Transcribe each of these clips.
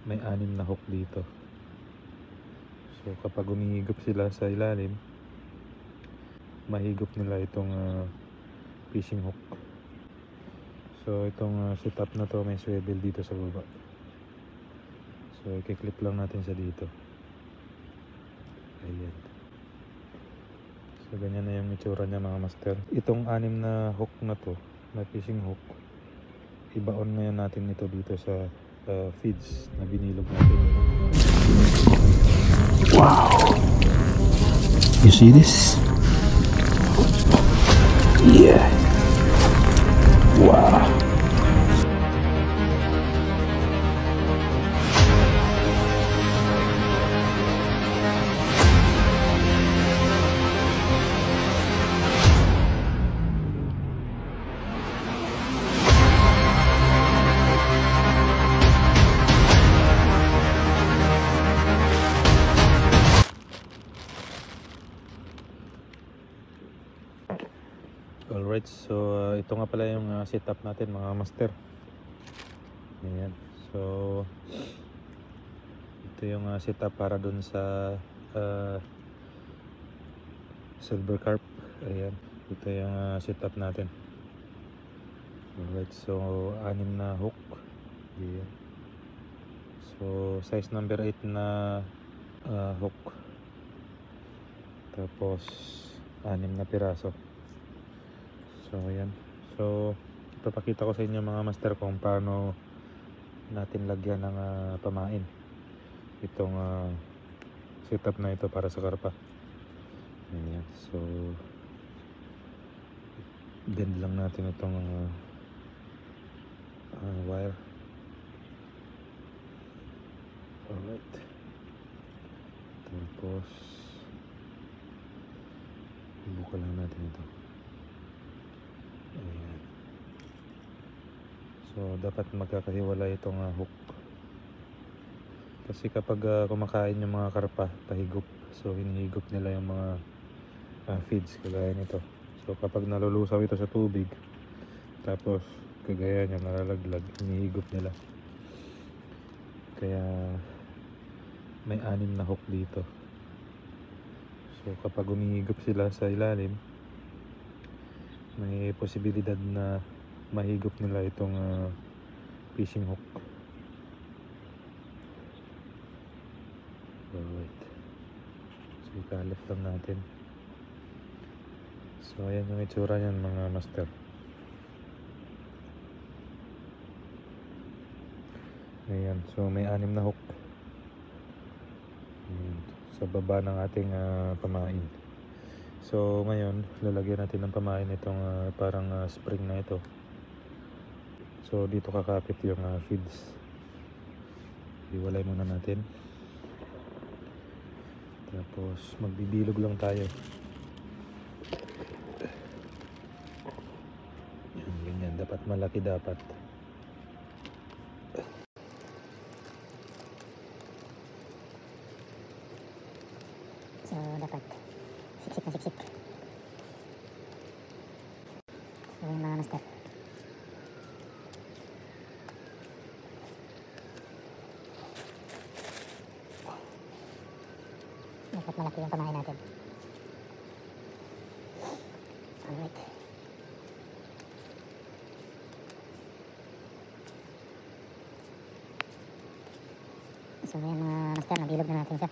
may 6 na hook dito. So kapag umihigop sila sa ilalim, mahigop nila itong fishing hook. So itong setup na to may swivel dito sa baba. So i-clip lang natin siya dito. Ayan. So ganyan na yung itsura niya mga master. Itong 6 na hook na to, na fishing hook, ibaon ngayon natin ito dito sa feeds na binilog natin. Wow. You see this? Yeah. Wow. Alright, so ito nga pala yung setup natin mga master. Ayan. So ito yung setup para dun sa silver carp. Ayan. Ito yung setup natin. Alright, so 6 na hook. Ayan. So size number 8 na hook. Tapos 6 na piraso. So ayan. So ipapakita ko sa inyo mga master kung paano natin lagyan ng pamain itong setup na ito para sa karpa. Ayan. So bend lang natin itong wire. Alright. Tapos buka lang natin ito. Ayan. So dapat magkakahiwalay itong hook. Kasi kapag kumakain yung mga karpa, pahigop. So hinihigop nila yung mga feeds kagaya nito. So kapag nalulusaw ito sa tubig, tapos kagaya niya nalalaglag, hinihigop nila. Kaya may 6 na hook dito. So kapag umihigop sila sa ilalim, may posibilidad na mahigop nila itong fishing hook. Alright. So ikalit lang natin. So ayan yung itsura niyan mga master. Ayan. So may 6 na hook. Ayan. Sa baba ng ating pamain. So ngayon lalagyan natin ng pamain itong parang spring na ito. So dito kakapit yung feeds. Iwalay muna natin. Tapos magbibilog lang tayo. Yan, ganyan. Dapat malaki dapat. So dapat siksik na siksik. So yung mga master. Dapat malaki yung pamain natin. Alright. So yan mga master, nabilog na natin siya.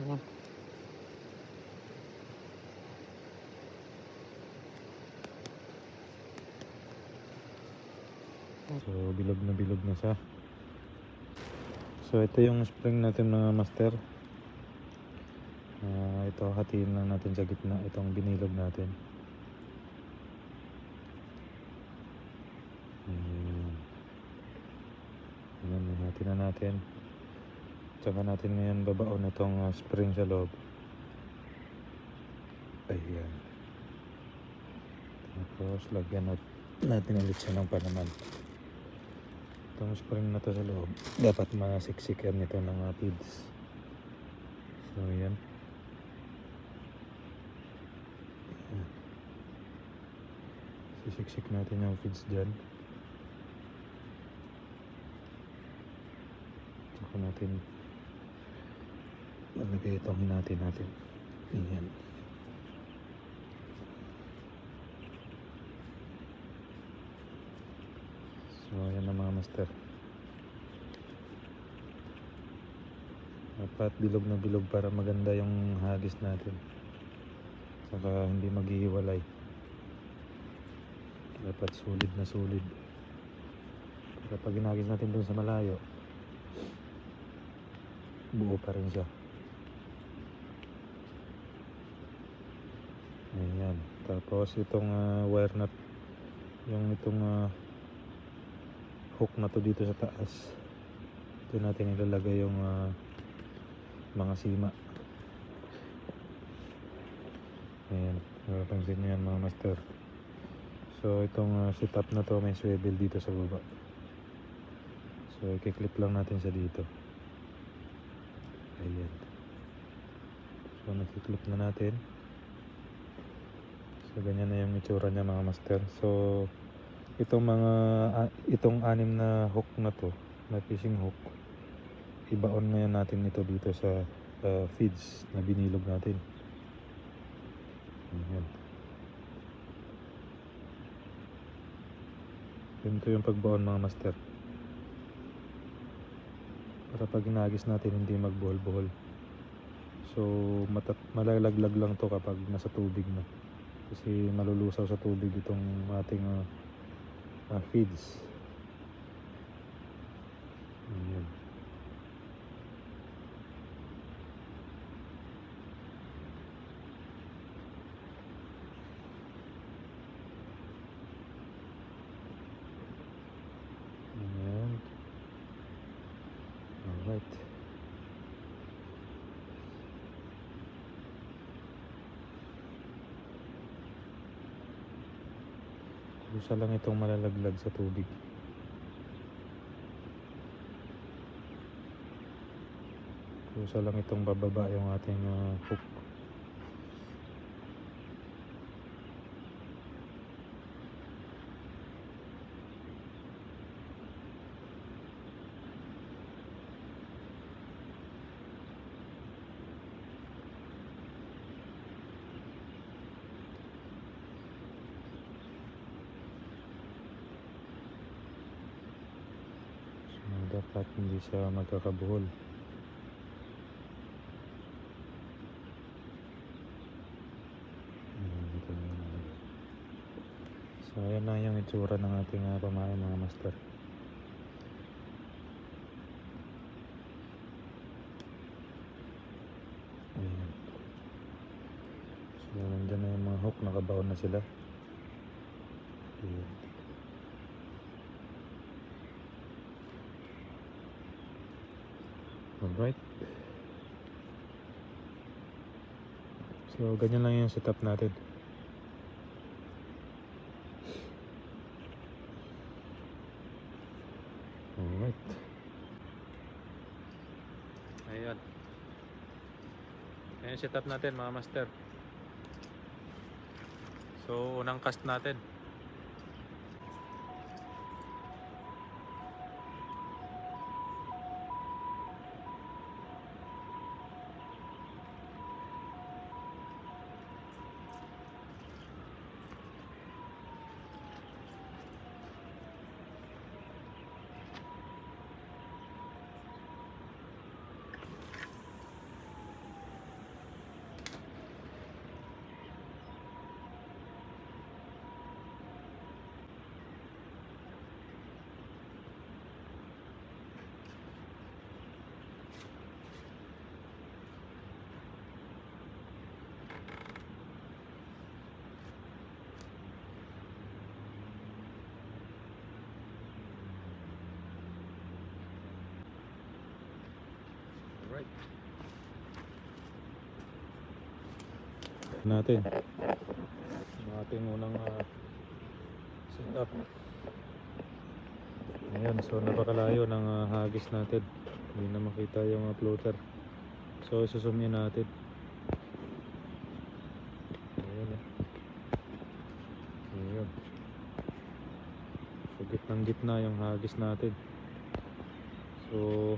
Ayan. So bilog na siya. So ito yung spring natin mga master. Ito hatiin lang natin sa gitna itong binilog natin. Ayan, hatiin na natin. Tsaka natin ngayon babaon itong spring sa loob. Ayan. Tapos lagyan natin ulit siya ng palaman. Itong spring na to sa loob, dapat masiksikan nito ng feeds. So ayan. Sisiksik natin yung feeds dyan. natin lalagay itong hinati natin. Ayan. So ayan na mga master. Dapat bilog na bilog para maganda yung hagis natin, saka hindi maghihiwalay. Dapat sulit na sulit para pag ginagis natin dun sa malayo, buo pa rin siya. Ayan. Tapos itong wire nut, yung itong hook na to dito sa taas, ito natin ilalagay yung mga sima. Ayan, napansin nyo yan mga master. So itong setup na to may swivel dito sa baba, so i-clip lang natin siya dito. Ayan, so nag-clip na natin. So ganyan na yung itsura niya mga master. So itong anim na hook na to, na fishing hook, ibaon ngayon natin ito dito sa feeds na binilog natin. Ayan. Ganito yung pagbaon mga master, para pag ginagis natin hindi magbuhol-buhol. So malalaglag lang to kapag nasa tubig na, kasi malulusaw sa tubig itong ating feeds. Ayan. Ayan. Alright. Kusa lang itong malalaglag sa tubig. Kusa lang itong bababa yung ating hook. Dapat hindi siya magkakabuhol. So ayan na yung itsura ng ating pamain mga master. Ayan. So nandyan na yung mga hook, nakabaon na sila. Ayan. Alright. So ganyan lang yung setup natin. Alright. Ayan. Ayan yung setup natin mga master. So unang cast natin. Alright. Natin ang ating unang setup. Ayan, so napakalayo ng hagis natin, hindi na makita yung floater. So isusumin natin. Ayan. Ayan. So gitnang gitna yung hagis natin. So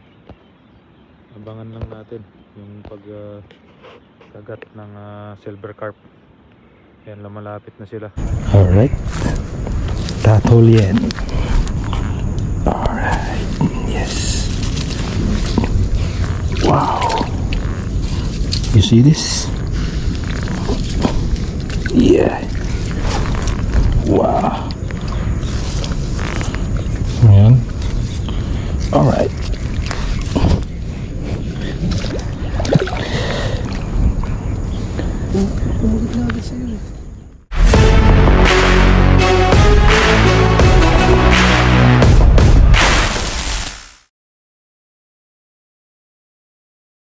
abangan lang natin yung pag kagat ng silver carp. Yan, lumalapit na sila. Alright. Tathole yan. Alright. Yes. Wow. You see this? Yeah. Wow. Ayan. Alright. Umulit na agad sa'yo.